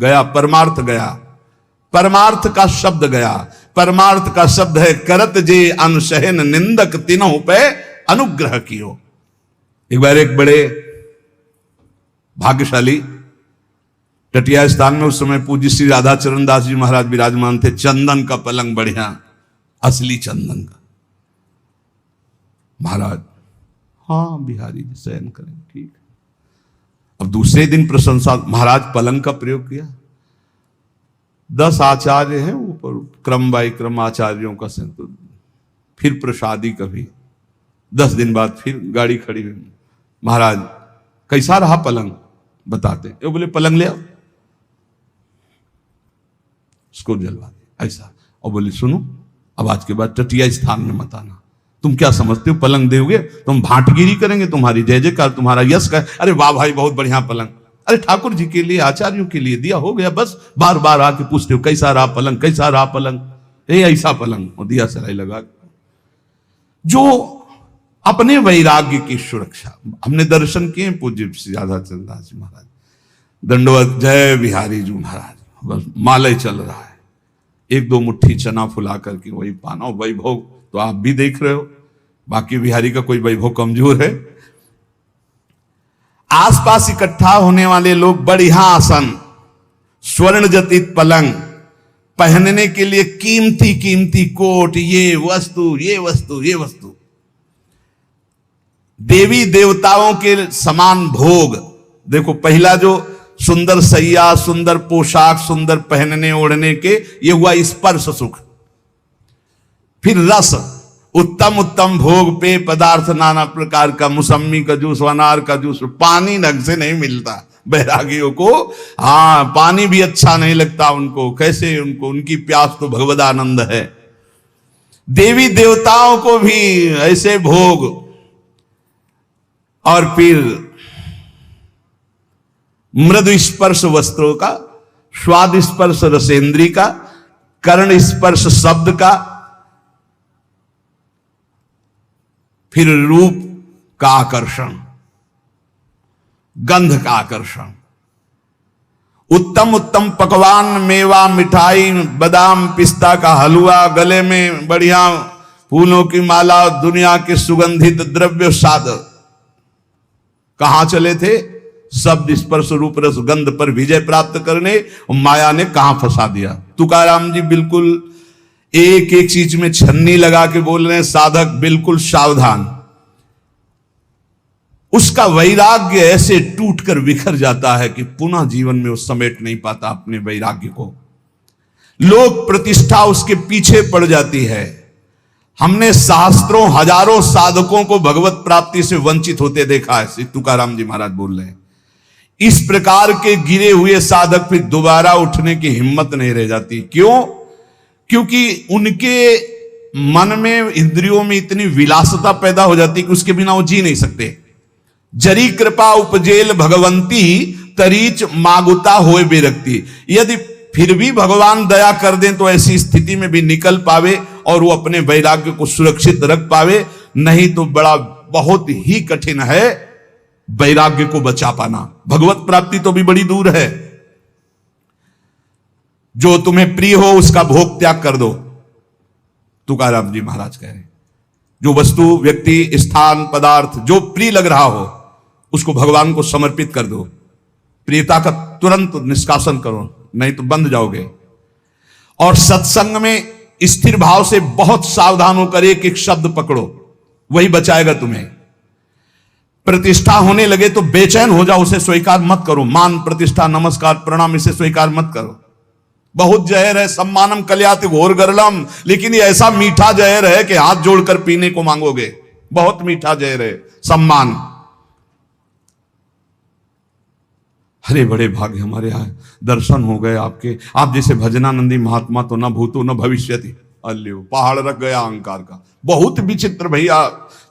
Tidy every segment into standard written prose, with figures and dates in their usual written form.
गया, परमार्थ गया, परमार्थ का शब्द गया। परमार्थ का शब्द है करत जे अनशहन निंदक तीनों पे अनुग्रह कियो। एक बार एक बड़े भाग्यशाली टटिया स्थान में उस समय पूज्य श्री राधा चरण दास जी महाराज विराजमान थे। चंदन का पलंग बढ़िया, असली चंदन का। महाराज, हाँ बिहारी जी शयन करें, ठीक। अब दूसरे दिन प्रशंसा, महाराज पलंग का प्रयोग किया। 10 आचार्य हैं ऊपर, क्रम बाई क्रम आचार्यों का संत। फिर प्रसादी कभी 10 दिन बाद फिर गाड़ी खड़ी हुई। महाराज कैसा रहा पलंग, बताते। वो बोले पलंग ले आओ, उसको जलवा दे ऐसा। और बोले सुनो, अब आज के बाद टटिया स्थान में मत आना। तुम क्या समझते हो, पलंग दोगे तुम भाटगिरी करेंगे, तुम्हारी जय जयकार, तुम्हारा यश का। अरे वाह भाई बहुत बढ़िया पलंग, अरे ठाकुर जी के लिए आचार्यों के लिए दिया, हो गया बस। बार बार आके पूछते हो कैसा रहा पलंग, कैसा रहा पलंग, ऐसा पलंग, और दिया सराय लगा। जो अपने वैराग्य की सुरक्षा, हमने दर्शन किए पूज्य श्री राधा चरण दास जी महाराज, दंडवत जय बिहारी जी महाराज, बस मालय चल रहा है। 1-2 मुट्ठी चना फुला करके वही पाना। वैभव तो आप भी देख रहे हो, बाकी बिहारी का कोई वैभव कमजोर है। आसपास इकट्ठा होने वाले लोग बढ़िया आसन, स्वर्ण जटित पलंग, पहनने के लिए कीमती कीमती कोट, ये वस्तु ये वस्तु ये वस्तु, देवी देवताओं के समान भोग। देखो पहला जो सुंदर सैया, सुंदर पोशाक, सुंदर पहनने ओढ़ने के, ये हुआ स्पर्श सुख। फिर रस, उत्तम उत्तम भोग, पेय पदार्थ नाना प्रकार का, मौसम्मी का जूस, अनार का जूस। पानी ढंग से नहीं मिलता बैरागियों को, हाँ पानी भी अच्छा नहीं लगता उनको। कैसे उनको, उनकी प्यास तो भगवद आनंद है। देवी देवताओं को भी ऐसे भोग। और फिर मृदु स्पर्श वस्त्रों का, स्वाद स्पर्श रसेंद्री का, कर्ण स्पर्श शब्द का, फिर रूप का आकर्षण, गंध का आकर्षण, उत्तम उत्तम पकवान, मेवा, मिठाई, बादाम पिस्ता का हलवा, गले में बढ़िया फूलों की माला, दुनिया के सुगंधित द्रव्य साधन। कहां चले थे, शब्द स्पर्श रूप रस गंध पर विजय प्राप्त करने, और माया ने कहां फंसा दिया। तुकाराम जी बिल्कुल एक एक चीज में छन्नी लगा के बोल रहे हैं, साधक बिल्कुल सावधान। उसका वैराग्य ऐसे टूटकर बिखर जाता है कि पुनः जीवन में वो समेट नहीं पाता अपने वैराग्य को। लोक प्रतिष्ठा उसके पीछे पड़ जाती है। हमने शास्त्रों हजारों साधकों को भगवत प्राप्ति से वंचित होते देखा है, श्री तुकाराम जी महाराज बोल रहे हैं। इस प्रकार के गिरे हुए साधक फिर दोबारा उठने की हिम्मत नहीं रह जाती। क्यों? क्योंकि उनके मन में, इंद्रियों में इतनी विलासता पैदा हो जाती कि उसके बिना वो जी नहीं सकते। जरी कृपा उपजेल भगवंती तरीच मागुता होए बेरक्ति। यदि फिर भी भगवान दया कर दें तो ऐसी स्थिति में भी निकल पावे और वो अपने वैराग्य को सुरक्षित रख पावे, नहीं तो बड़ा बहुत ही कठिन है वैराग्य को बचा पाना। भगवत प्राप्ति तो भी बड़ी दूर है। जो तुम्हें प्रिय हो उसका भोग त्याग कर दो, तुकाराम जी महाराज कह रहे। जो वस्तु, व्यक्ति, स्थान, पदार्थ जो प्रिय लग रहा हो उसको भगवान को समर्पित कर दो। प्रियता का तुरंत निष्कासन करो, नहीं तो बंध जाओगे। और सत्संग में स्थिर भाव से बहुत सावधान होकर एक एक शब्द पकड़ो, वही बचाएगा तुम्हें। प्रतिष्ठा होने लगे तो बेचैन हो जाओ, उसे स्वीकार मत करो। मान, प्रतिष्ठा, नमस्कार, प्रणाम, इसे स्वीकार मत करो। बहुत जहर है, सम्मानम कल्याति घोर गरलम, लेकिन ये ऐसा मीठा जहर है कि हाथ जोड़कर पीने को मांगोगे। बहुत मीठा जहर है सम्मान। अरे बड़े भाग्य हमारे यहाँ दर्शन हो गए आपके। आप जैसे भजनानंदी महात्मा तो न भूतो न भविष्यति। अल्यो पहाड़ रख गया अहंकार का। बहुत विचित्र भैया,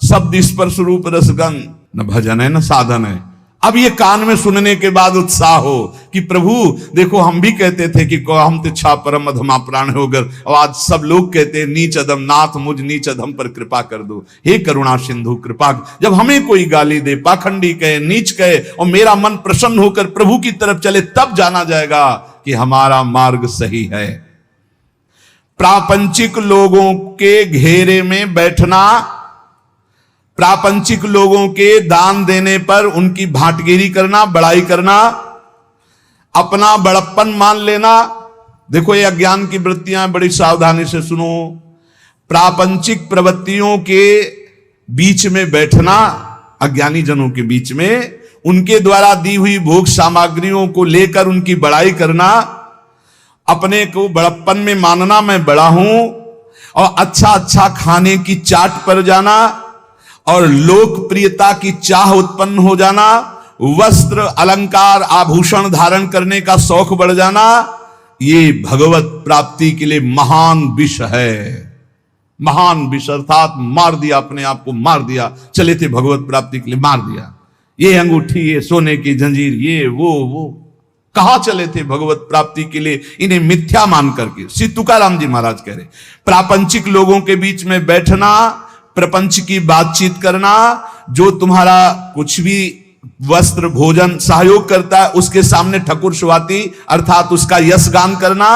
शब्द स्पर्श रूप रसगंध, न भजन है न साधन है। अब ये कान में सुनने के बाद उत्साह हो कि प्रभु देखो, हम भी कहते थे कि हम तिच्छा परम अधमा प्राण होकर, और आज सब लोग कहते हैं नीच अधम, नाथ मुझ नीच अधम पर कृपा कर दो, हे करुणा सिंधु कृपा। जब हमें कोई गाली दे, पाखंडी कहे, नीच कहे, और मेरा मन प्रसन्न होकर प्रभु की तरफ चले, तब जाना जाएगा कि हमारा मार्ग सही है। प्रापंचिक लोगों के घेरे में बैठना, प्रापंचिक लोगों के दान देने पर उनकी भाटगिरी करना, बड़ाई करना, अपना बड़प्पन मान लेना, देखो ये अज्ञान की वृत्तियां, बड़ी सावधानी से सुनो। प्रापंचिक प्रवृत्तियों के बीच में बैठना, अज्ञानी जनों के बीच में, उनके द्वारा दी हुई भोग सामग्रियों को लेकर उनकी बड़ाई करना, अपने को बड़प्पन में मानना, मैं बड़ा हूं, और अच्छा अच्छा खाने की चाट पर जाना, और लोकप्रियता की चाह उत्पन्न हो जाना, वस्त्र अलंकार आभूषण धारण करने का शौक बढ़ जाना, ये भगवत प्राप्ति के लिए महान विष है। महान विष अर्थात मार दिया, अपने आप को मार दिया, चले थे भगवत प्राप्ति के लिए, मार दिया। ये अंगूठी, ये सोने की जंजीर, ये वो कहां चले थे भगवत प्राप्ति के लिए, इन्हें मिथ्या मान करके। श्री तुकाराम जी महाराज कह रहे, प्रापंचिक लोगों के बीच में बैठना, प्रपंच की बातचीत करना, जो तुम्हारा कुछ भी वस्त्र भोजन सहयोग करता है उसके सामने ठकुर सुवाती अर्थात उसका यश गान करना,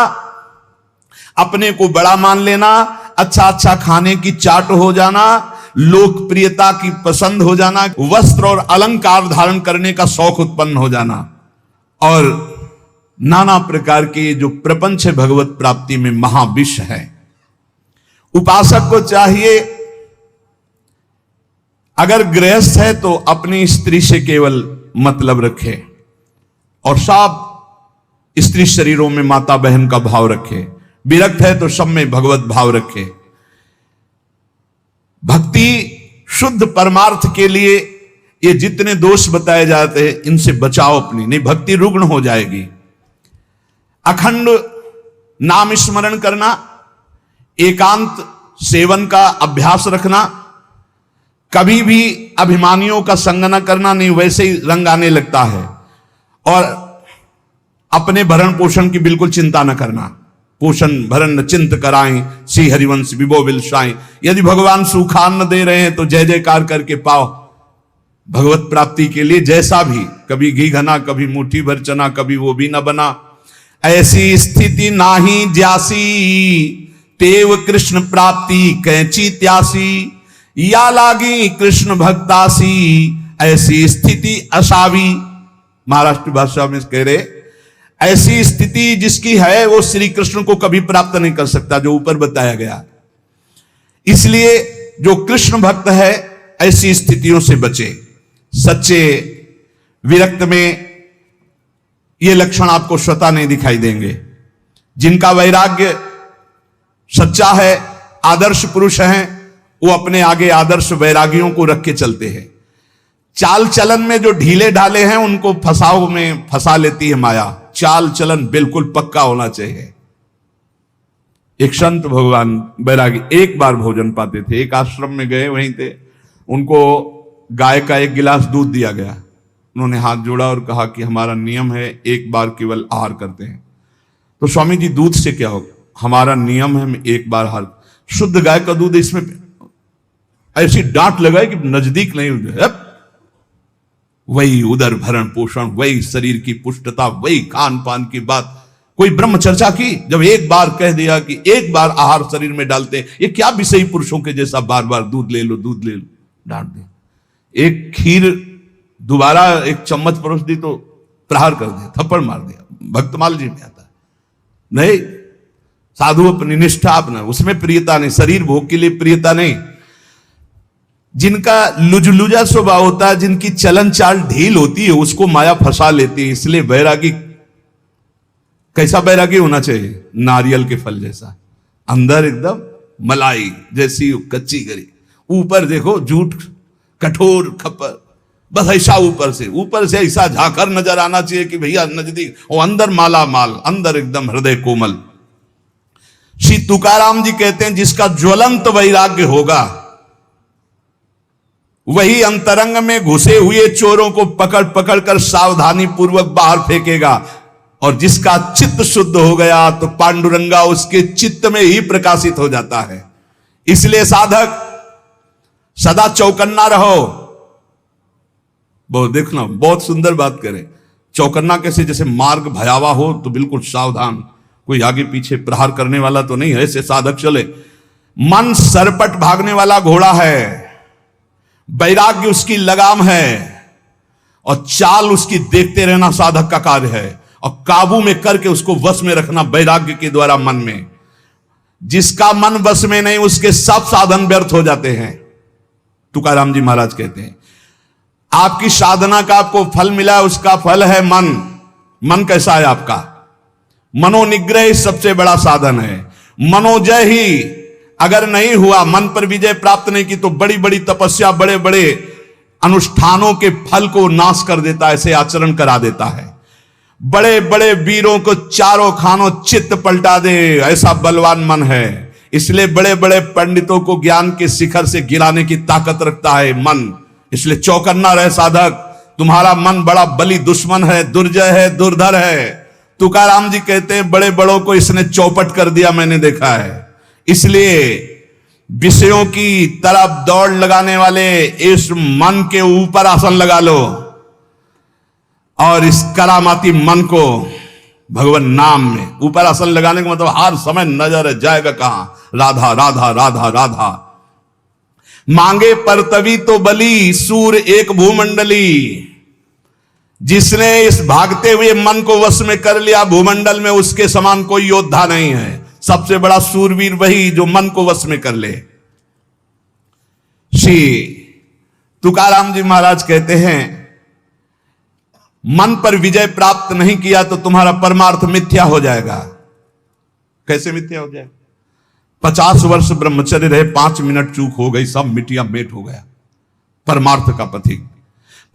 अपने को बड़ा मान लेना, अच्छा अच्छा खाने की चाट हो जाना, लोकप्रियता की पसंद हो जाना, वस्त्र और अलंकार धारण करने का शौक उत्पन्न हो जाना, और नाना प्रकार के जो प्रपंच है भगवत प्राप्ति में महाविष है। उपासक को चाहिए, अगर गृहस्थ है तो अपनी स्त्री से केवल मतलब रखे, और सब स्त्री शरीरों में माता बहन का भाव रखे, विरक्त है तो सब में भगवत भाव रखे। भक्ति शुद्ध परमार्थ के लिए ये जितने दोष बताए जाते हैं इनसे बचाओ अपनी, नहीं भक्ति रुग्ण हो जाएगी। अखंड नाम स्मरण करना, एकांत सेवन का अभ्यास रखना, कभी भी अभिमानियों का संग न करना, नहीं वैसे ही रंग आने लगता है, और अपने भरण पोषण की बिल्कुल चिंता न करना। पोषण भरण न चिंत कराएं, श्री हरिवंश विभो बिलसाएं। यदि भगवान सुखान्न दे रहे हैं तो जय जयकार करके पाओ भगवत प्राप्ति के लिए, जैसा भी, कभी घी घना, कभी मुट्ठी भर चना, कभी वो भी न बना। ऐसी स्थिति नाही ज्यासी, तेव कृष्ण प्राप्ति कैची त्यासी, या लागी कृष्ण भक्तासी, ऐसी स्थिति असावी। महाराष्ट्र भाषा में कह रहे, ऐसी स्थिति जिसकी है वो श्री कृष्ण को कभी प्राप्त नहीं कर सकता, जो ऊपर बताया गया। इसलिए जो कृष्ण भक्त है ऐसी स्थितियों से बचे। सच्चे विरक्त में ये लक्षण आपको स्वतः नहीं दिखाई देंगे। जिनका वैराग्य सच्चा है, आदर्श पुरुष हैं, वो अपने आगे आदर्श वैरागियों को रख के चलते हैं। चाल चलन में जो ढीले ढाले हैं उनको फसाव में फंसा लेती है माया। चाल चलन बिल्कुल पक्का होना चाहिए। एक संत भगवान बैरागी एक बार भोजन पाते थे, एक आश्रम में गए, वहीं थे, उनको गाय का एक गिलास दूध दिया गया। उन्होंने हाथ जोड़ा और कहा कि हमारा नियम है एक बार केवल आहार करते हैं। तो स्वामी जी दूध से क्या होगा? हमारा नियम है हम एक बार आहार, शुद्ध गाय का दूध, इसमें ऐसी डांट लगाई कि नजदीक नहीं हुए। वही उदर भरण पोषण, वही शरीर की पुष्टता, वही खान पान की बात, कोई ब्रह्म चर्चा की? जब एक बार कह दिया कि एक बार आहार शरीर में डालते, ये क्या विषयी पुरुषों के जैसा बार बार दूध ले लो दूध ले लो, डांट दिया। एक खीर दोबारा एक चम्मच परोस दी तो प्रहार कर दिया, थप्पड़ मार दिया। भक्तमाल जी में आता नहीं, साधु अपनी निष्ठा अपना, उसमें प्रियता नहीं, शरीर भोग के लिए प्रियता नहीं। जिनका लुजलुजा स्वभाव होता है, जिनकी चलन चाल ढील होती है, उसको माया फंसा लेती है। इसलिए बैरागी, कैसा बैरागी होना चाहिए? नारियल के फल जैसा, अंदर एकदम मलाई जैसी कच्ची गरी, ऊपर देखो झूठ कठोर खपर, बस ऐसा ऊपर से ऐसा झाकर नजर आना चाहिए कि भैया नजदीक, और अंदर माला माल, अंदर एकदम हृदय कोमल। श्री तुकाराम जी कहते हैं जिसका ज्वलंत वैराग्य होगा वही अंतरंग में घुसे हुए चोरों को पकड़ पकड़ कर सावधानी पूर्वक बाहर फेंकेगा, और जिसका चित्त शुद्ध हो गया तो पांडुरंगा उसके चित्त में ही प्रकाशित हो जाता है। इसलिए साधक सदा चौकन्ना रहो। बहुत देखना, बहुत सुंदर बात करें, चौकन्ना कैसे? जैसे मार्ग भयावह हो तो बिल्कुल सावधान, कोई आगे पीछे प्रहार करने वाला तो नहीं है, ऐसे साधक चले। मन सरपट भागने वाला घोड़ा है, वैराग्य उसकी लगाम है, और चाल उसकी देखते रहना साधक का कार्य है, और काबू में करके उसको वश में रखना वैराग्य के द्वारा मन में। जिसका मन वश में नहीं उसके सब साधन व्यर्थ हो जाते हैं। तुकाराम जी महाराज कहते हैं आपकी साधना का आपको फल मिला, उसका फल है मन। मन कैसा है आपका? मनोनिग्रह सबसे बड़ा साधन है। मनोजय ही अगर नहीं हुआ, मन पर विजय प्राप्त नहीं की, तो बड़ी बड़ी तपस्या, बड़े बड़े अनुष्ठानों के फल को नाश कर देता है, ऐसे आचरण करा देता है। बड़े बड़े वीरों को चारों खानों चित्त पलटा दे, ऐसा बलवान मन है। इसलिए बड़े बड़े पंडितों को ज्ञान के शिखर से गिराने की ताकत रखता है मन। इसलिए चौकन्ना रहे साधक, तुम्हारा मन बड़ा बली दुश्मन है, दुर्जय है, दुर्धर है। तुकाराम जी कहते हैं बड़े बड़ों को इसने चौपट कर दिया, मैंने देखा है। इसलिए विषयों की तरफ दौड़ लगाने वाले इस मन के ऊपर आसन लगा लो, और इस करामाती मन को भगवान नाम में ऊपर आसन लगाने का मतलब हर समय नजर जाएगा कहां? राधा राधा राधा राधा। मांगे पर तभी तो बली, सूर एक भूमंडली। जिसने इस भागते हुए मन को वश में कर लिया, भूमंडल में उसके समान कोई योद्धा नहीं है। सबसे बड़ा सूरवीर वही जो मन को वश में कर ले। श्री तुकाराम जी महाराज कहते हैं मन पर विजय प्राप्त नहीं किया तो तुम्हारा परमार्थ मिथ्या हो जाएगा। कैसे मिथ्या हो जाएगा? 50 वर्ष ब्रह्मचर्य रहे, 5 मिनट चूक हो गई, सब मिटिया मेट हो गया। परमार्थ का पथिक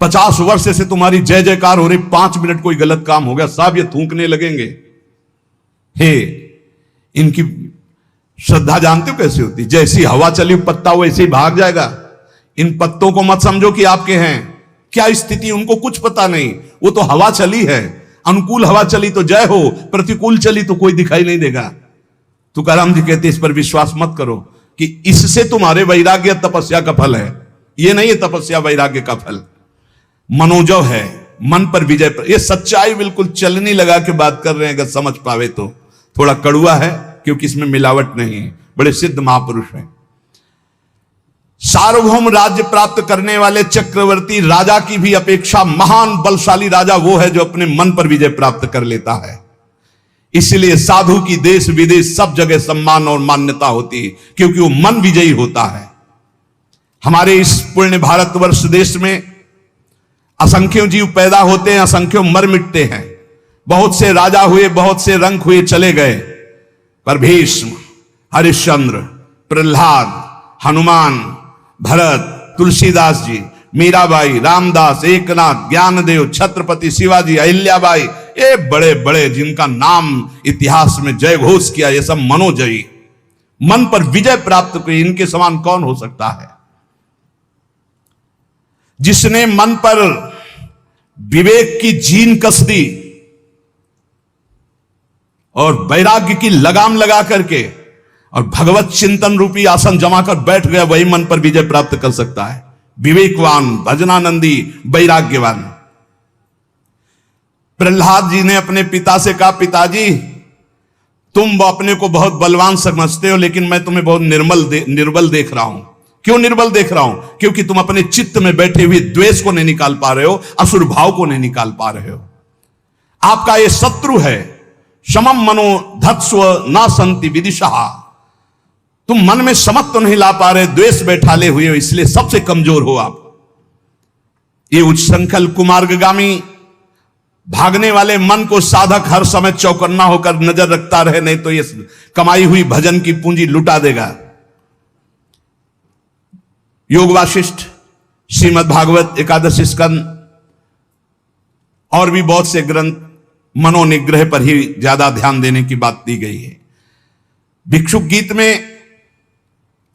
50 वर्ष से तुम्हारी जय जयकार हो रही, 5 मिनट कोई गलत काम हो गया, सब ये थूकने लगेंगे। हे, इनकी श्रद्धा जानते हो कैसी होती? जैसी हवा चली पत्ता वैसे ही भाग जाएगा। इन पत्तों को मत समझो कि आपके हैं। क्या स्थिति उनको कुछ पता नहीं, वो तो हवा चली है। अनुकूल हवा चली तो जय हो, प्रतिकूल चली तो कोई दिखाई नहीं देगा। तुकाराम जी कहते इस पर विश्वास मत करो कि इससे तुम्हारे वैराग्य तपस्या का फल है। ये नहीं है तपस्या वैराग्य का फल, मनोजव है, मन पर विजय। ये सच्चाई बिल्कुल चलनी लगा के बात कर रहे हैं, अगर समझ पावे तो। थोड़ा कड़ुआ है क्योंकि इसमें मिलावट नहीं है, बड़े सिद्ध महापुरुष हैं। सार्वभौम राज्य प्राप्त करने वाले चक्रवर्ती राजा की भी अपेक्षा महान बलशाली राजा वो है जो अपने मन पर विजय प्राप्त कर लेता है। इसलिए साधु की देश विदेश सब जगह सम्मान और मान्यता होती है, क्योंकि वो मन विजयी होता है। हमारे इस पुण्य भारतवर्ष देश में असंख्यों जीव पैदा होते हैं, असंख्यों मर मिटते हैं। बहुत से राजा हुए, बहुत से रंक हुए, चले गए, पर भीष्म, हरिश्चंद्र, प्रहलाद, हनुमान, भरत, तुलसीदास जी, मीराबाई, रामदास, एकनाथ, ज्ञानदेव, छत्रपति शिवाजी, अहिल्याबाई, ये बड़े बड़े जिनका नाम इतिहास में जय घोष किया, ये सब मनोजयी, मन पर विजय प्राप्त की। इनके समान कौन हो सकता है? जिसने मन पर विवेक की जीन कस दी और वैराग्य की लगाम लगा करके और भगवत चिंतन रूपी आसन जमा कर बैठ गया, वही मन पर विजय प्राप्त कर सकता है। विवेकवान, भजनानंदी, वैराग्यवान। प्रहलाद जी ने अपने पिता से कहा, पिताजी तुम अपने को बहुत बलवान समझते हो, लेकिन मैं तुम्हें बहुत निर्बल देख रहा हूं। क्यों निर्बल देख रहा हूं? क्योंकि तुम अपने चित्त में बैठे हुए द्वेष को नहीं निकाल पा रहे हो, असुर भाव को नहीं निकाल पा रहे हो। आपका ये शत्रु है। समम मनो धत्स्व ना संति विदिशा। तुम मन में समत्व तो नहीं ला पा रहे, द्वेष बैठाले हुए हो, इसलिए सबसे कमजोर हो आप। ये उच्छृंखल कुमार्गगामी भागने वाले मन को साधक हर समय चौकन्ना होकर नजर रखता रहे, नहीं तो ये कमाई हुई भजन की पूंजी लुटा देगा। योग वाशिष्ठ, श्रीमद् भागवत, एकादश स्कंद और भी बहुत से ग्रंथ मनोनिग्रह पर ही ज्यादा ध्यान देने की बात दी गई है। भिक्षुक गीत में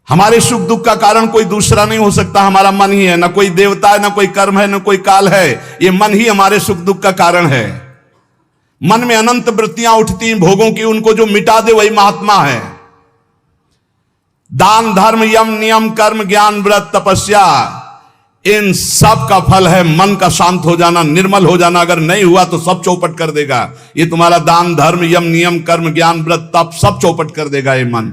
हमारे सुख दुख का कारण कोई दूसरा नहीं हो सकता, हमारा मन ही है। ना कोई देवता है, ना कोई कर्म है, ना कोई काल है, ये मन ही हमारे सुख दुख का कारण है। मन में अनंत वृत्तियां उठती हैं भोगों की, उनको जो मिटा दे वही महात्मा है। दान, धर्म, यम, नियम, कर्म, ज्ञान, व्रत, तपस्या, इन सब का फल है मन का शांत हो जाना, निर्मल हो जाना। अगर नहीं हुआ तो सब चौपट कर देगा। ये तुम्हारा दान धर्म यम नियम कर्म ज्ञान व्रत तप सब चौपट कर देगा ये मन।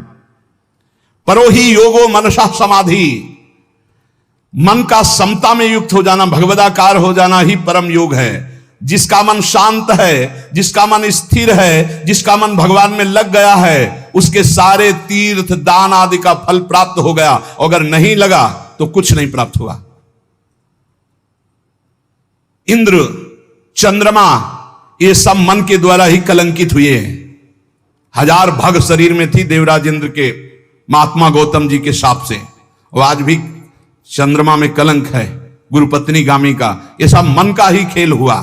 परो ही योगो मनसा समाधि, मन का समता में युक्त हो जाना, भगवदाकार हो जाना ही परम योग है। जिसका मन शांत है, जिसका मन स्थिर है, जिसका मन भगवान में लग गया है, उसके सारे तीर्थ दान आदि का फल प्राप्त हो गया। अगर नहीं लगा तो कुछ नहीं प्राप्त हुआ। इंद्र, चंद्रमा, ये सब मन के द्वारा ही कलंकित हुए हैं। 1000 भग शरीर में थी देवराज इंद्र के महात्मा गौतम जी के शाप से। और आज भी चंद्रमा में कलंक है गुरुपत्नी गामी का। ये सब मन का ही खेल हुआ।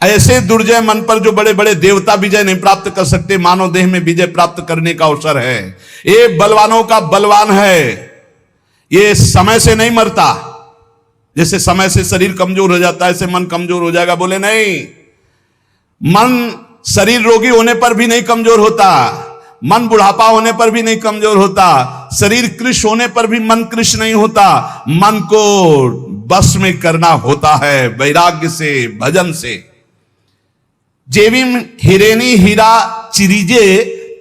ऐसे दुर्जय मन पर जो बड़े बड़े देवता विजय नहीं प्राप्त कर सकते, मानव देह में विजय प्राप्त करने का अवसर है। ये बलवानों का बलवान है। ये समय से नहीं मरता। जैसे समय से शरीर कमजोर हो जाता है, ऐसे मन कमजोर हो जाएगा। बोले नहीं, मन शरीर रोगी होने पर भी नहीं कमजोर होता, मन बुढ़ापा होने पर भी नहीं कमजोर होता, शरीर कृश होने पर भी मन कृश नहीं होता। मन को बस में करना होता है वैराग्य से, भजन से। जेविम हिरेनी हीरा चिरीजे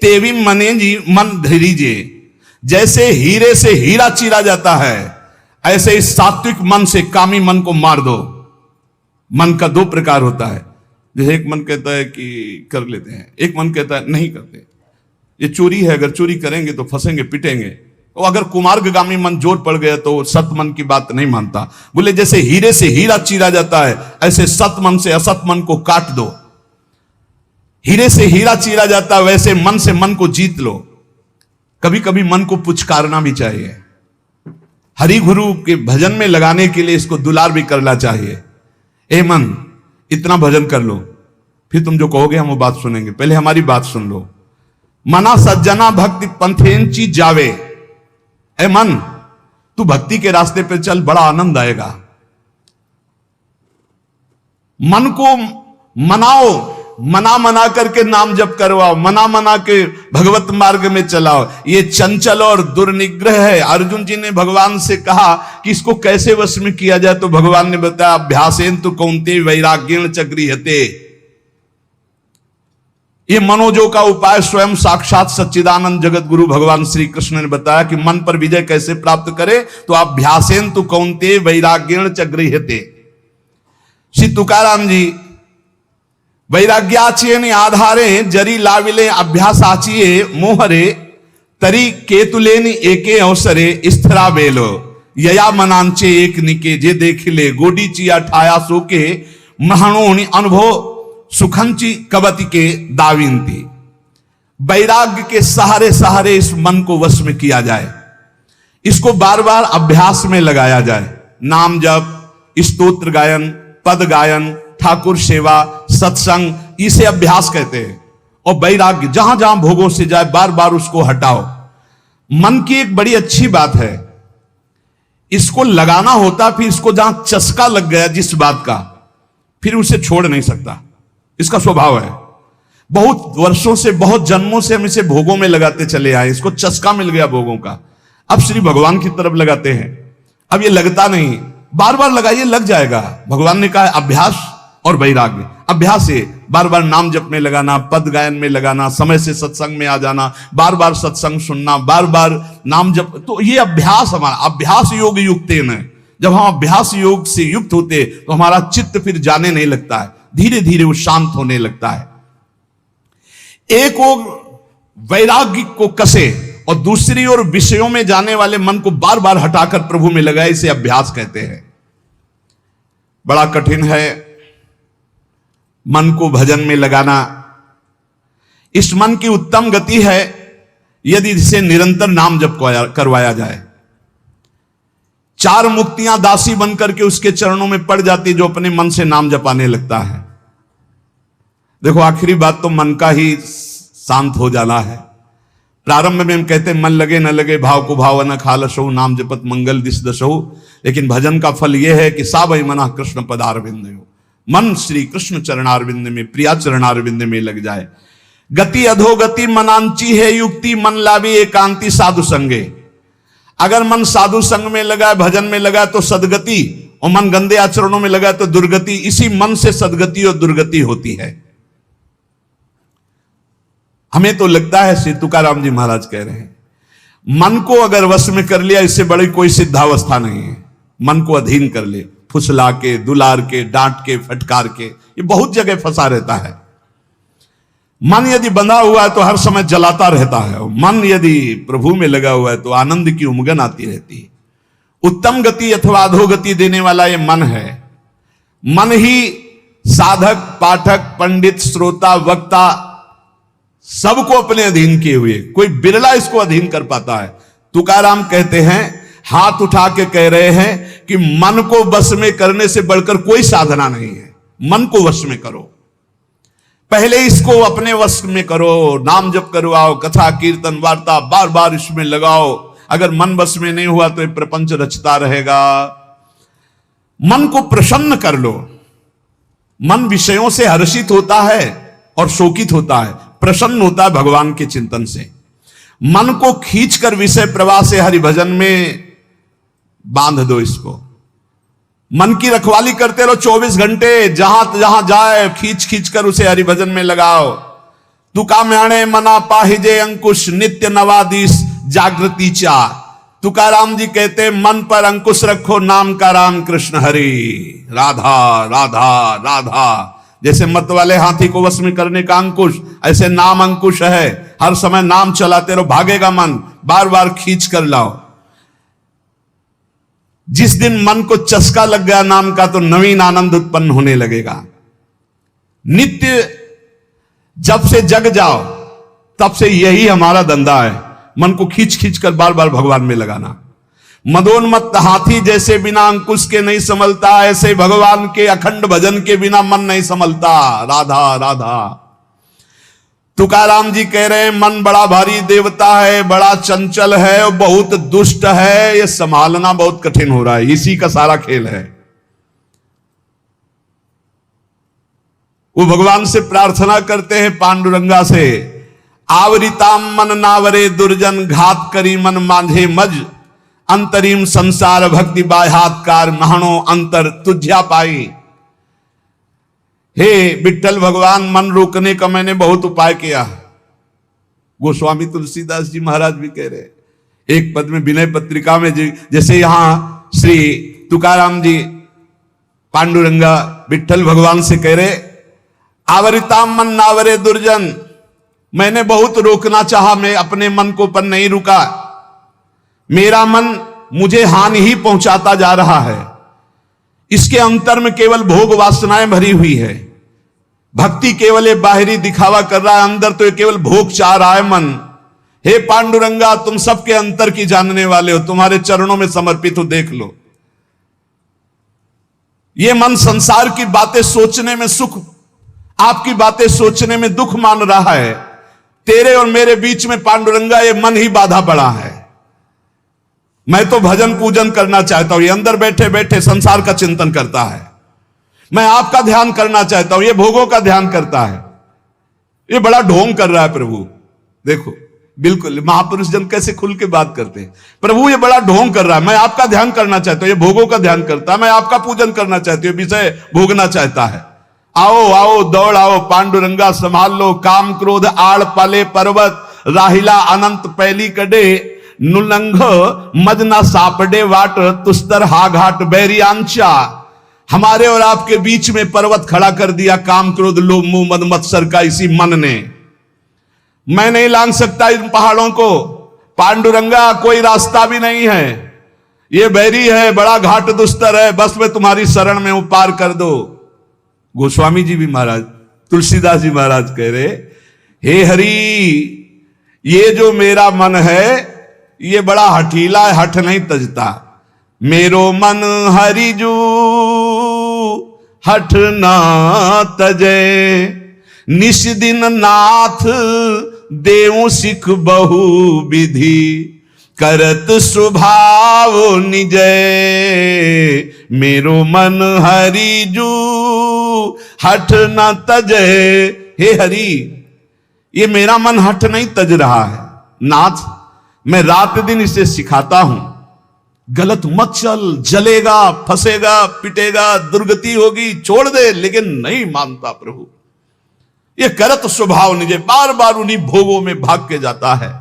तेविम मने जी मन धीरीजे। जैसे हीरे से हीरा चीरा जाता है, ऐसे ही सात्विक मन से कामी मन को मार दो। मन का 2 प्रकार होता है। जैसे एक मन कहता है कि कर लेते हैं, एक मन कहता है नहीं करते, ये चोरी है, अगर चोरी करेंगे तो फंसेंगे पिटेंगे। और अगर कुमार्गामी मन जोर पड़ गया तो सत मन की बात नहीं मानता। बोले जैसे हीरे से हीरा चीरा जाता है, ऐसे सत मन से असत मन को काट दो। हीरे से हीरा चीरा जाता है, वैसे मन से मन को जीत लो। कभी कभी मन को पुचकारना भी चाहिए। हरि गुरु के भजन में लगाने के लिए इसको दुलार भी करना चाहिए। ए मन, इतना भजन कर लो, फिर तुम जो कहोगे हम वो बात सुनेंगे। पहले हमारी बात सुन लो। मना सज्जना भक्ति पंथेन चीज जावे। ए मन, तू भक्ति के रास्ते पे चल, बड़ा आनंद आएगा। मन को मनाओ, मना करके नाम जप करवाओ, मना के भगवत मार्ग में चलाओ। ये चंचल और दुर्निग्रह है। अर्जुन जी ने भगवान से कहा कि इसको कैसे वश में किया जाए, तो भगवान ने बताया अभ्यासेन तो कौन्तेय वैराग्येण च गृह्यते। ये मनोजो का उपाय स्वयं साक्षात सच्चिदानंद जगत गुरु भगवान श्री कृष्ण ने बताया कि मन पर विजय कैसे प्राप्त करे, तो अभ्यासेन तो कौन्तेय वैराग्येण च गृह्यते। श्री तुकाराम जी वैराग्याचिये आधारे जरी लाविले अभ्यासाचिये मोहरे तरी केतुलेनि एके अवसरे स्थिरा बेलो यया मनांचे एक निके जे देखिले गोडी चिया ठाया सोके महाणोनि अनुभव सुखंची कवति के दाविंती। वैराग्य के सहारे सहारे इस मन को वश में किया जाए, इसको बार बार अभ्यास में लगाया जाए। नाम जप, स्तोत्र गायन, पद गायन, ठाकुर सेवा, सत्संग, इसे अभ्यास कहते हैं। और वैराग्य जहां जहां भोगों से जाए बार बार उसको हटाओ। मन की एक बड़ी अच्छी बात है, इसको लगाना होता, फिर इसको जहां चस्का लग गया जिस बात का, फिर उसे छोड़ नहीं सकता। इसका स्वभाव है। बहुत वर्षों से, बहुत जन्मों से हम इसे भोगों में लगाते चले आए, इसको चस्का मिल गया भोगों का। अब श्री भगवान की तरफ लगाते हैं। अब ये लगता नहीं, बार बार लगाइए, लग जाएगा। भगवान ने कहा अभ्यास और वैराग्य। अभ्यास है बार बार नाम जप में लगाना, पद गायन में लगाना, समय से सत्संग में आ जाना, बार बार सत्संग सुनना, बार बार नाम जप। तो ये अभ्यास हमारा, अभ्यास योग युक्तेन है। जब हम अभ्यास योग से युक्त होते तो हमारा चित्त फिर जाने नहीं लगता है, धीरे धीरे वो शांत होने लगता है। एक ओर वैराग्य को कसे और दूसरी ओर विषयों में जाने वाले मन को बार बार हटाकर प्रभु में लगाए, इसे अभ्यास कहते हैं। बड़ा कठिन है मन को भजन में लगाना। इस मन की उत्तम गति है यदि इसे निरंतर नाम जप करवाया जाए। 4 मुक्तियां दासी बनकर के उसके चरणों में पड़ जाती जो अपने मन से नाम जपाने लगता है। देखो आखिरी बात तो मन का ही शांत हो जाना है। प्रारंभ में हम कहते हैं मन लगे न लगे भाव को भाव न खालसहु नाम जपत मंगल दिस दसहु। लेकिन भजन का फल यह है कि सावै मना कृष्ण पदारविंद, मन श्री कृष्ण चरणारविंद में, प्रिया चरणारविंद में लग जाए। गति अधोगति मनांची है युक्ति, मन लावी एकांति साधु संगे। अगर मन साधु संग में लगा, भजन में लगा तो सदगति, और मन गंदे आचरणों में लगा तो दुर्गति। इसी मन से सदगति और दुर्गति होती है। हमें तो लगता है, श्री तुकाराम जी महाराज कह रहे हैं, मन को अगर वश में कर लिया, इससे बड़ी कोई सिद्धावस्था नहीं है। मन को अधीन कर ले, फुसला के, दुलार के, डांट के, फटकार के, ये बहुत जगह फंसा रहता है। मन यदि बंधा हुआ है तो हर समय जलाता रहता है, और मन यदि प्रभु में लगा हुआ है तो आनंद की उमगन आती रहती है। उत्तम गति अथवा अधोगति देने वाला ये मन है। मन ही साधक, पाठक, पंडित, श्रोता, वक्ता सबको अपने अधीन किए हुए, कोई बिरला इसको अधीन कर पाता है। तुकाराम कहते हैं, हाथ उठा के कह रहे हैं कि मन को वश में करने से बढ़कर कोई साधना नहीं है। मन को वश में करो, पहले इसको अपने वश में करो, नाम जप करवाओ, कथा कीर्तन वार्ता बार बार इसमें लगाओ। अगर मन वश में नहीं हुआ तो ये प्रपंच रचता रहेगा। मन को प्रसन्न कर लो। मन विषयों से हर्षित होता है और शोकित होता है, प्रसन्न होता है भगवान के चिंतन से। मन को खींचकर विषय प्रवाह से हरिभजन में बांध दो। इसको मन की रखवाली करते रहो 24 घंटे, जहां जहां जाए खींच खींच कर उसे हरिभजन में लगाओ। तुका म्याणे मना पाहिजे अंकुश, नित्य नवादिश जागृति चा। तुकाराम जी कहते, मन पर अंकुश रखो, नाम का राम कृष्ण हरि, राधा राधा राधा। जैसे मत वाले हाथी को वश में करने का अंकुश, ऐसे नाम अंकुश है। हर समय नाम चलाते रहो, भागेगा मन, बार बार खींच कर लाओ। जिस दिन मन को चस्का लग गया नाम का, तो नवीन आनंद उत्पन्न होने लगेगा। नित्य जब से जग जाओ तब से यही हमारा धंधा है, मन को खींच खींच कर बार बार भगवान में लगाना। मदोन्मत्त हाथी जैसे बिना अंकुश के नहीं संभलता, ऐसे भगवान के अखंड भजन के बिना मन नहीं संभलता। राधा राधा। तुकाराम जी कह रहे हैं, मन बड़ा भारी देवता है, बड़ा चंचल है और बहुत दुष्ट है, ये संभालना बहुत कठिन हो रहा है। इसी का सारा खेल है। वो भगवान से प्रार्थना करते हैं पांडुरंगा से, आवरिताम मन नावरे दुर्जन, घात करी मन मांझे मज, अंतरिम संसार भक्ति बाह्यात्कार, महानो अंतर तुझ्या पाई। हे विठ्ठल भगवान, मन रोकने का मैंने बहुत उपाय किया। गोस्वामी तुलसीदास जी महाराज भी कह रहे एक पद में विनय पत्रिका में, जैसे यहां श्री तुकाराम जी पांडुरंगा विठ्ठल भगवान से कह रहे, आवरिताम मन नावरे दुर्जन, मैंने बहुत रोकना चाहा, मैं अपने मन को पर नहीं रुका। मेरा मन मुझे हानि ही पहुंचाता जा रहा है। इसके अंतर में केवल भोग वासनाएं भरी हुई है। भक्ति केवल एक बाहरी दिखावा कर रहा है, अंदर तो ये केवल भोग चाह रहा है मन। हे पांडुरंगा, तुम सबके अंतर की जानने वाले हो, तुम्हारे चरणों में समर्पित हो, देख लो। ये मन संसार की बातें सोचने में सुख, आपकी बातें सोचने में दुख मान रहा है। तेरे और मेरे बीच में पांडुरंगा ये मन ही बाधा पड़ा है। मैं तो भजन पूजन करना चाहता हूं, ये अंदर बैठे बैठे संसार का चिंतन करता है। मैं आपका ध्यान करना चाहता हूं, ये भोगों का ध्यान करता है। ये बड़ा ढोंग कर रहा है प्रभु। देखो, बिल्कुल महापुरुष जन कैसे खुल के बात करते हैं। प्रभु ये बड़ा ढोंग कर रहा है, मैं आपका ध्यान करना चाहता हूं, ये भोगों का ध्यान करता है। मैं आपका पूजन करना चाहती हूँ, विषय भोगना चाहता है। आओ आओ दौड़ आओ पांडुरंगा, संभाल लो काम क्रोध आड़ पाले पर्वत, राहिला अनंत पैली कड़े, नुलंघ मजना सापडे वाट, तुस्तर हा घाट बैरियांचा। हमारे और आपके बीच में पर्वत खड़ा कर दिया, काम क्रोध लोभ मोह मद मत्सर का इसी मन ने। मैं नहीं लांघ सकता इन पहाड़ों को पांडुरंगा, कोई रास्ता भी नहीं है, ये बैरी है, बड़ा घाट दुस्तर है, बस मैं तुम्हारी शरण में हूं, पार कर दो। गोस्वामी जी भी महाराज, तुलसीदास जी महाराज कह रहे, हे हरि, ये जो मेरा मन है ये बड़ा हठीला है, हठ नहीं तजता। मेरो मन हरिजू हठ ना तजे, निश दिन नाथ देव सिख बहु विधि, करत स्वभाव निजय। मेरो मन हरिजू हठ न तजे। हे हरि, ये मेरा मन हठ नहीं तज रहा है। नाथ, मैं रात दिन इसे सिखाता हूं, गलत मत चल, जलेगा, फंसेगा, पिटेगा, दुर्गति होगी, छोड़ दे, लेकिन नहीं मानता प्रभु। ये करत स्वभाव निजे, बार बार उन्हीं भोगों में भाग के जाता है।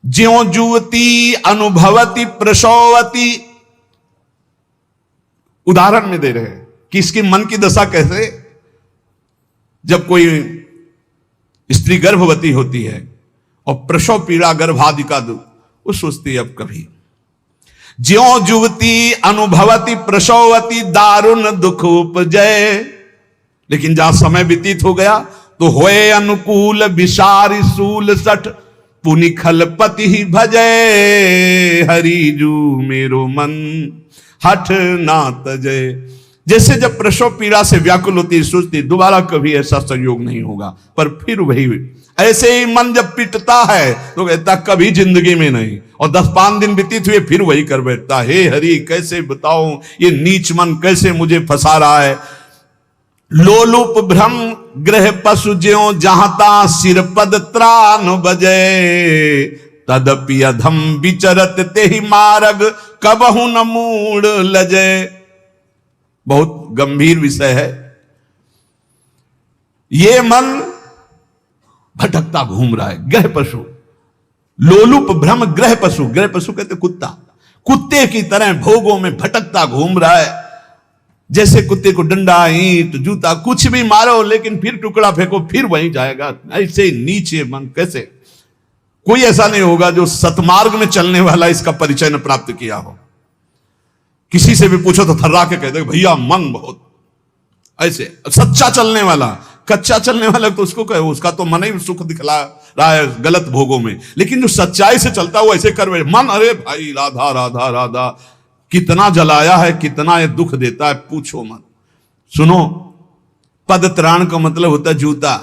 ज्यों जुवती अनुभवती प्रसवती, उदाहरण में दे रहे हैं कि इसके मन की दशा कैसे, जब कोई स्त्री गर्भवती होती है और प्रसव पीड़ा, गर्भादि का दुख, वो सोचती है अब कभी। ज्यों जुवती अनुभवती प्रसवती दारुण दुख उपजय, लेकिन जहां समय व्यतीत हो गया तो होए अनुकूल विसारी सूल सठ पुनि खलपति ही भजय, हरिजू मेरो मन हठ ना तजय। जैसे जब प्रसव पीड़ा से व्याकुल होती, सोचती दोबारा कभी ऐसा संयोग नहीं होगा, पर फिर वही। ऐसे ही मन जब पिटता है तो कहता कभी जिंदगी में नहीं, और 10-5 दिन व्यतीत हुए फिर वही कर बैठता। हे हरि, कैसे बताऊं ये नीच मन कैसे मुझे फंसा रहा है। लोलुप भ्रम ग्रह पशु ज्यों जहाता सिर पद त्राण बजे, तदपि अधम विचरत तेहि मार्ग कबहु न मूड लजे। बहुत गंभीर विषय है। ये मन भटकता घूम रहा है, ग्रह पशु। लोलुप भ्रम ग्रह पशु, ग्रह पशु कहते कुत्ता, कुत्ते की तरह भोगों में भटकता घूम रहा है। जैसे कुत्ते को डंडा, ईंट, जूता कुछ भी मारो, लेकिन फिर टुकड़ा फेंको फिर वहीं जाएगा। ऐसे नीचे मन कैसे, कोई ऐसा नहीं होगा जो सतमार्ग में चलने वाला इसका परिचय न प्राप्त किया हो। किसी से भी पूछो तो थर्रा के कहते भैया मन बहुत ऐसे। सच्चा चलने वाला, कच्चा चलने वाला तो उसको कहे, उसका तो मन ही सुख दिखला रहा है गलत भोगों में, लेकिन जो सच्चाई से चलता है वो ऐसे कर मन, अरे भाई राधा राधा राधा, कितना जलाया है, कितना ये दुख देता है, पूछो मत। सुनो, पद त्राण का मतलब होता है जूता।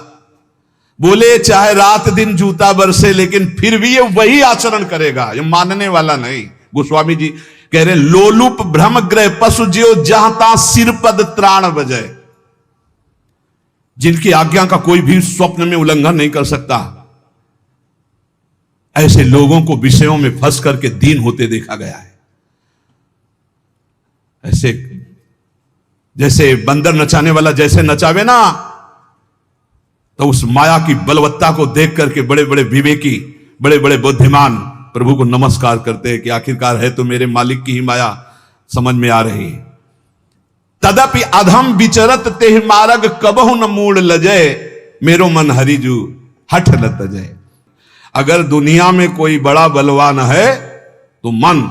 बोले चाहे रात दिन जूता बरसे, लेकिन फिर भी ये वही आचरण करेगा, ये मानने वाला नहीं। गोस्वामी जी कह रहे लोलुप भ्रम ग्रह पशु ज्यो जहां सिर पद त्राण बजय, जिनकी आज्ञा का कोई भी स्वप्न में उल्लंघन नहीं कर सकता, ऐसे लोगों को विषयों में फंस करके दीन होते देखा गया है। ऐसे जैसे बंदर नचाने वाला जैसे नचावे ना, तो उस माया की बलवत्ता को देख करके बड़े बड़े विवेकी, बड़े बड़े बुद्धिमान प्रभु को नमस्कार करते हैं कि आखिरकार है तो मेरे मालिक की ही माया समझ में आ रही। तदपि अधम विचरत तेह मार्ग कबहु न मूड लजय, मेरो मन हरिजू हठ न तजय। अगर दुनिया में कोई बड़ा बलवान है तो मन,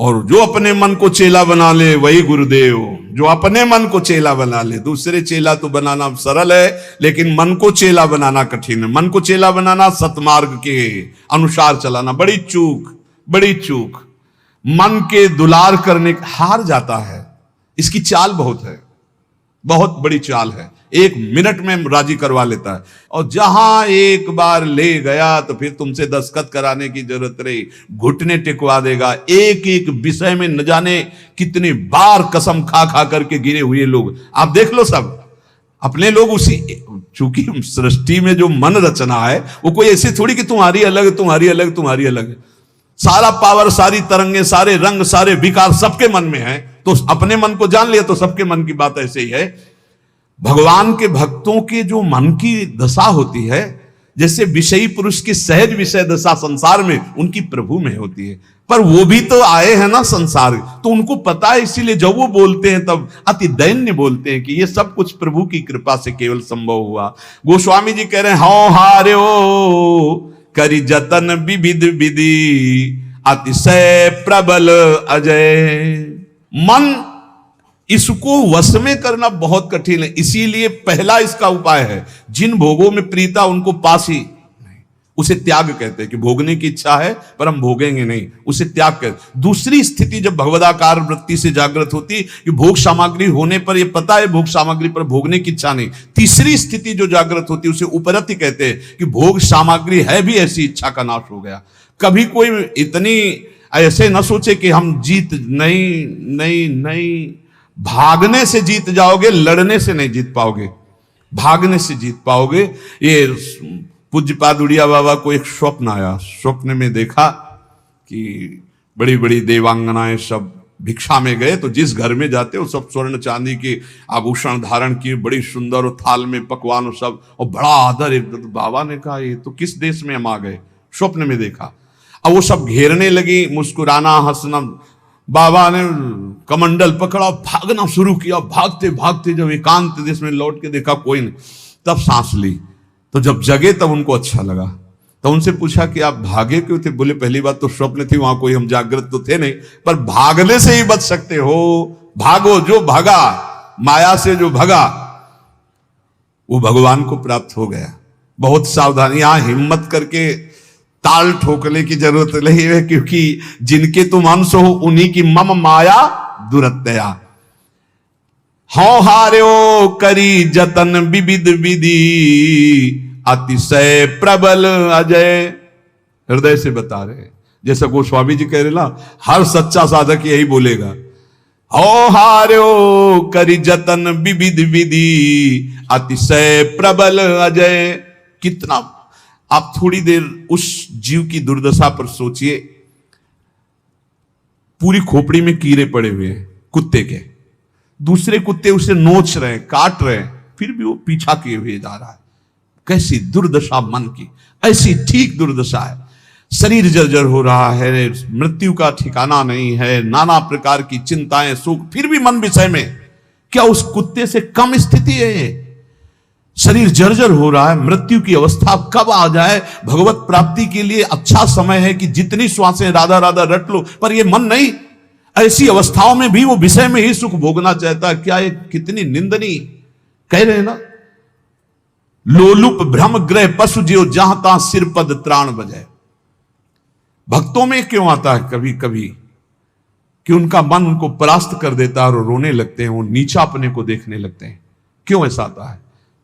और जो अपने मन को चेला बना ले वही गुरुदेव। जो अपने मन को चेला बना ले, दूसरे चेला तो बनाना सरल है, लेकिन मन को चेला बनाना कठिन है। मन को चेला बनाना, सतमार्ग के अनुसार चलाना बड़ी चूक, बड़ी चूक। मन के दुलार करने हार जाता है। इसकी चाल बहुत है, बहुत बड़ी चाल है। 1 मिनट में राजी करवा लेता है, और जहां एक बार ले गया तो फिर तुमसे दस्तखत कराने की जरूरत रही, घुटने टिकवा देगा। एक एक विषय में न जाने कितनी बार कसम खा खा करके गिरे हुए लोग आप देख लो। सब अपने लोग उसी, चूंकि सृष्टि में जो मन रचना है वो कोई ऐसी थोड़ी कि तुम्हारी अलग, तुम्हारी अलग, तुम्हारी अलग। सारा पावर, सारी तरंगे, सारे रंग, सारे विकार सबके मन में है। तो अपने मन को जान लिया तो सबके मन की बात ऐसे ही है। भगवान के भक्तों के जो मन की दशा होती है, जैसे विषयी पुरुष की सहज विषय दशा संसार में उनकी प्रभु में होती है, पर वो भी तो आए हैं ना संसार, तो उनको पता है। इसीलिए जब वो बोलते हैं तब अति दैन्य बोलते हैं कि ये सब कुछ प्रभु की कृपा से केवल संभव हुआ। गोस्वामी जी कह रहे हैं हौ हार्यो करी जतन विविध विधि, अतिशय प्रबल अजय। मन इसको वश में करना बहुत कठिन है। इसीलिए पहला इसका उपाय है, जिन भोगों में प्रीता उनको पास ही नहीं, उसे त्याग कहते हैं। कि भोगने की इच्छा है पर हम भोगेंगे नहीं, उसे त्याग कहते। दूसरी स्थिति जब भगवदाकार वृत्ति से जागृत होती कि भोग सामग्री होने पर ये पता है भोग सामग्री पर भोगने की इच्छा नहीं। तीसरी स्थिति जो जागृत होती है उसे उपरति कहते हैं कि भोग सामग्री है भी ऐसी इच्छा का नाश हो गया। कभी कोई इतनी ऐसे न सोचे कि हम जीत नहीं नहीं नहीं, भागने से जीत जाओगे, लड़ने से नहीं जीत पाओगे, भागने से जीत पाओगे। ये पूज्यपाद उड़िया बाबा को एक स्वप्न आया, स्वप्न में देखा कि बड़ी बड़ी देवांगनाएं सब भिक्षा में गए, तो जिस घर में जाते वो सब स्वर्ण चांदी के आभूषण धारण किए, बड़ी सुंदर, और थाल में पकवान और सब, और बड़ा आदर। एक तो बाबा ने कहा ये तो किस देश में हम आ गए, स्वप्न में देखा। अब वो सब घेरने लगी, मुस्कुराना, हंसना। बाबा ने कमंडल पकड़ा, भागना शुरू किया। भागते भागते जब एकांत देश में लौट के देखा कोई नहीं, तब सांस ली। तो जब जगे तब उनको अच्छा लगा। तो उनसे पूछा कि आप भागे क्यों थे? बोले पहली बात तो स्वप्न थी, वहां कोई हम जागृत तो थे नहीं, पर भागने से ही बच सकते हो। भागो, जो भागा माया से, जो भागा वो भगवान को प्राप्त हो गया। बहुत सावधानी, यहां हिम्मत करके ताल ठोकने की जरूरत नहीं है, क्योंकि जिनके तुम अंश हो उन्हीं की मम माया दुरत्या। हौ हार्यो करी जतन विविध विधि, अतिशय प्रबल अजय। हृदय से बता रहे, जैसा गोस्वामी जी कह रहे ना, हर सच्चा साधक यही बोलेगा, हौ हार्यो करी जतन विविध विधि, अतिशय प्रबल अजय। कितना, आप थोड़ी देर उस जीव की दुर्दशा पर सोचिए। पूरी खोपड़ी में कीड़े पड़े हुए हैं कुत्ते के, दूसरे कुत्ते उसे नोच रहे हैं, काट रहे हैं, फिर भी वो पीछा किए हुए जा रहा है। कैसी दुर्दशा मन की, ऐसी ठीक दुर्दशा है। शरीर जर्जर हो रहा है, मृत्यु का ठिकाना नहीं है, नाना प्रकार की चिंताएं, सुख, फिर भी मन विषय में। क्या उस कुत्ते से कम स्थिति है? शरीर जर्जर हो रहा है, मृत्यु की अवस्था कब आ जाए। भगवत प्राप्ति के लिए अच्छा समय है कि जितनी श्वासें राधा राधा रट लो, पर ये मन नहीं। ऐसी अवस्थाओं में भी वो विषय में ही सुख भोगना चाहता है। क्या ये कितनी निंदनीय, कह रहे हैं ना, लोलुप भ्रम ग्रह पशु जियो, जहां तहां सिर पद त्राण बजाए। भक्तों में क्यों आता है कभी कभी कि उनका मन उनको परास्त कर देता है और रोने लगते हैं, वो नीचा अपने को देखने लगते हैं। क्यों ऐसा आता है?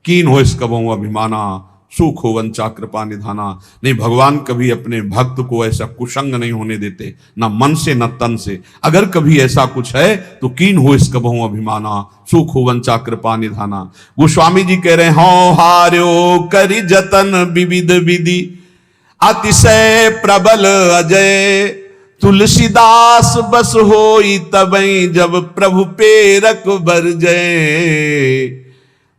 कीन हो इस कबहु अभिमाना, सुख हो वंचा कृपा निधाना। नहीं, भगवान कभी अपने भक्त को ऐसा कुसंग नहीं होने देते, ना मन से न तन से। अगर कभी ऐसा कुछ है तो कीन हो इस कबहु अभिमाना, सुख हो वंचा कृपा निधाना। गोस्वामी जी कह रहे हैं, हौ हार्यो करि जतन विविध विधि, अतिशय प्रबल अजय। तुलसीदास बस होई तबई, जब प्रभु पेरक बर जय।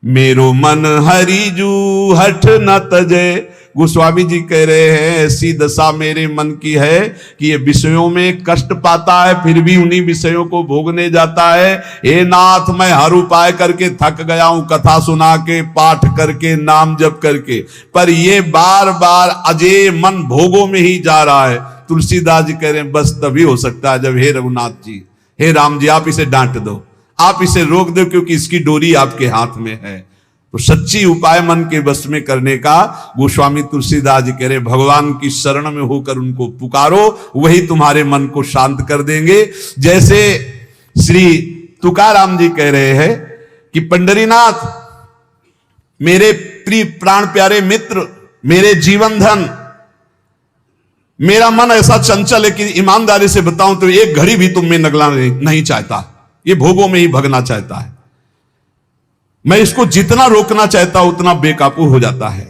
मेरो मन हरिजू हठ न तजे। गोस्वामी जी कह रहे हैं, ऐसी दशा मेरे मन की है कि ये विषयों में कष्ट पाता है, फिर भी उन्हीं विषयों को भोगने जाता है। हे नाथ, मैं हर उपाय करके थक गया हूं, कथा सुना के, पाठ करके, नाम जप करके, पर ये बार बार अजय मन भोगों में ही जा रहा है। तुलसीदास जी कह रहे हैं, बस तभी हो सकता है जब हे रघुनाथ जी, हे राम जी, आप इसे डांट दो, आप इसे रोक दो, क्योंकि इसकी डोरी आपके हाथ में है। तो सच्ची उपाय मन के बस में करने का गोस्वामी तुलसीदास जी कह रहे, भगवान की शरण में होकर उनको पुकारो, वही तुम्हारे मन को शांत कर देंगे। जैसे श्री तुकाराम जी कह रहे हैं कि पंडरीनाथ, मेरे प्रिय प्राण प्यारे मित्र, मेरे जीवन धन, मेरा मन ऐसा चंचल है कि ईमानदारी से बताऊं तो एक घड़ी भी तुम में नगला नहीं चाहता, ये भोगों में ही भगना चाहता है। मैं इसको जितना रोकना चाहता हूं उतना बेकाबू हो जाता है।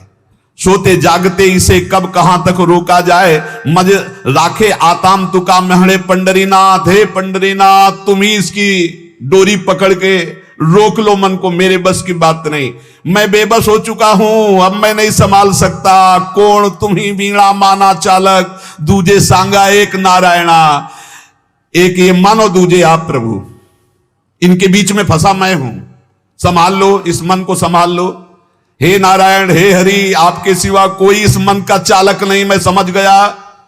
सोते जागते इसे कब कहां तक रोका जाए, मज राखे आताम तुका महड़े पंडरीनाथ। हे पंडरीनाथ, तुम ही इसकी डोरी पकड़ के रोक लो मन को, मेरे बस की बात नहीं। मैं बेबस हो चुका हूं, अब मैं नहीं संभाल सकता। कोण तुम ही वीणा माना चालक, दूजे सांगा एक नारायणा। एक ये मानो, दूजे आप प्रभु, इनके बीच में फंसा मैं हूं। संभाल लो, इस मन को संभाल लो। हे नारायण, हे हरि, आपके सिवा कोई इस मन का चालक नहीं। मैं समझ गया,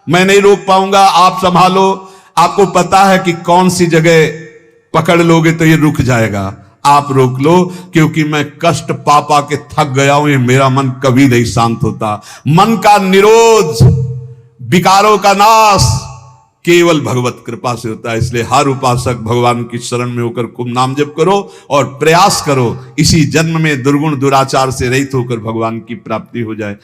मैं नहीं रोक पाऊंगा, आप संभालो। आपको पता है कि कौन सी जगह पकड़ लोगे तो ये रुक जाएगा, आप रोक लो, क्योंकि मैं कष्ट पा पा के थक गया हूं। ये मेरा मन कभी नहीं शांत होता। मन का निरोध, विकारों का नाश केवल भगवत कृपा से होता है। इसलिए हर उपासक भगवान की शरण में होकर खूब नाम जप करो और प्रयास करो इसी जन्म में दुर्गुण दुराचार से रहित होकर भगवान की प्राप्ति हो जाए।